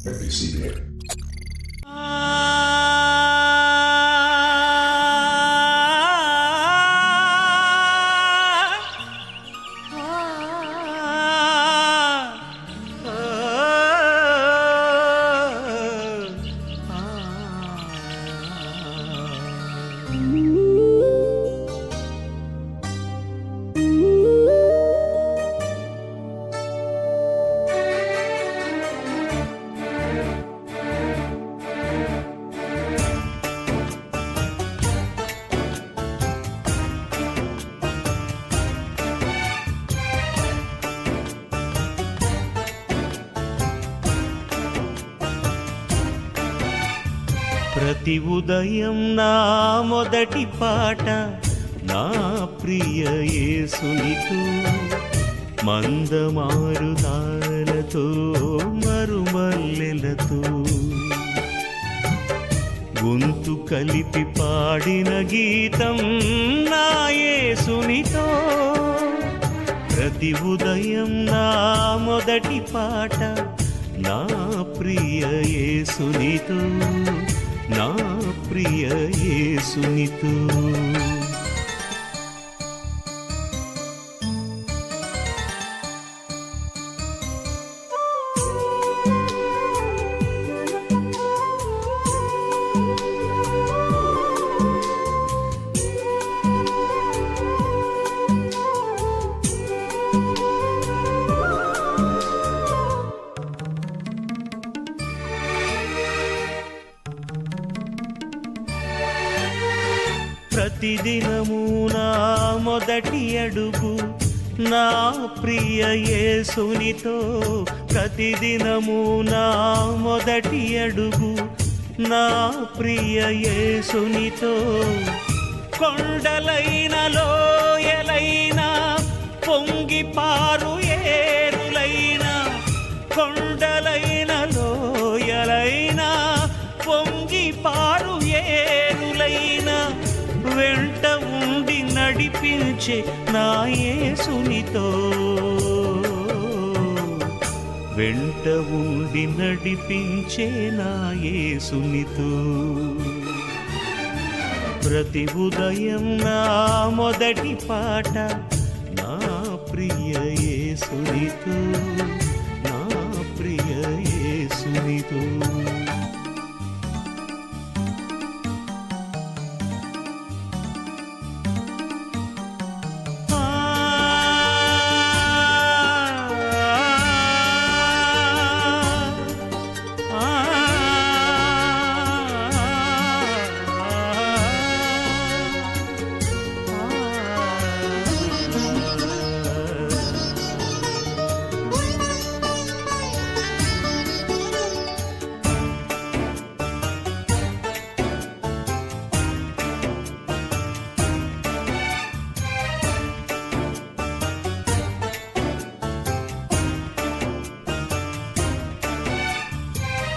FBCBN. ప్రతి ఉదయం నా మొదటి పాట నా ప్రియ యేసునితో మందమారుతాలతో మరుమల్లెలతో గొంతు కలిపి పాడిన గీతం నా యేసునితో. ప్రతి ఉదయం నా మొదటి పాట నా ప్రియ యేసునితో, నా ప్రియ యేసునితో. ప్రతిదినము నా మొదటి అడుగు నా ప్రియ యేసునితో. ప్రతిదినము నా మొదటి అడుగు నా ప్రియ యేసునితో. కొండలైన లోయలైన పొంగి పారు ఏరులైన, కొండలైన లోయలైన పొంగి పారు ఏరులైన వెంట ఉండి నడిపించే నా యేసునితో, వెంట ఉండి నడిపించే నా యేసునితో. ప్రతి ఉదయం నా మొదటి పాట నా ప్రియ యేసునితో, నా ప్రియ యేసునితో.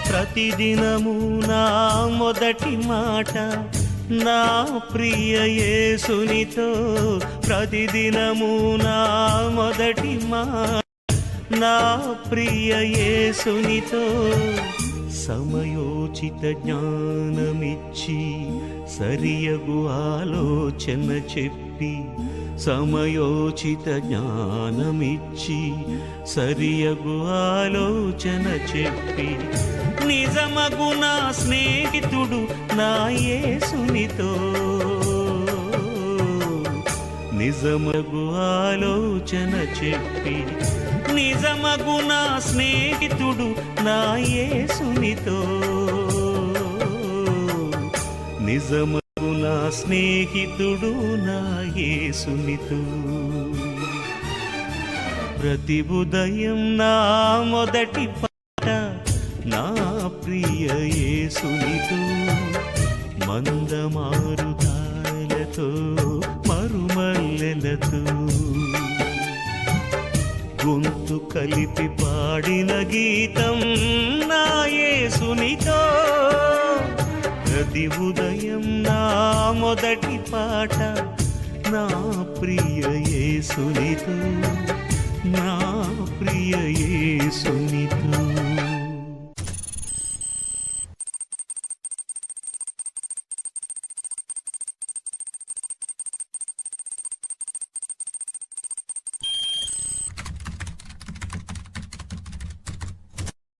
ప్రతిదినము నా మొదటి మాట నా ప్రియ యేసునితో. ప్రతిదినము నా మొదటి మాట నా ప్రియ యేసునితో. సమయోచిత జ్ఞానమిచ్చి సరియగు ఆలోచన చెప్పి, సమయోచిత జ్ఞానమిచ్చి సరియగు ఆలోచన చెప్పి, నిజమగు నా స్నేహితుడు నా యేసునితో. నిజమగు ఆలోచన చెప్పి, నిజమగు నా స్నేహితుడు నా యేసునితో. నిజమగు నా స్నేహితుడు నా యేసునితో. ప్రతి ఉదయం నా మొదటి పాట నా ప్రియ యేసునితో మందమారుతాలతో మరుమల్లెలతో గొంతు కలిపి పాడిన గీతం నా యేసునితో. ప్రతి ఉదయం నా మొదటి పాట నా ప్రియ యేసునితో, నా ప్రియ యేసునితో.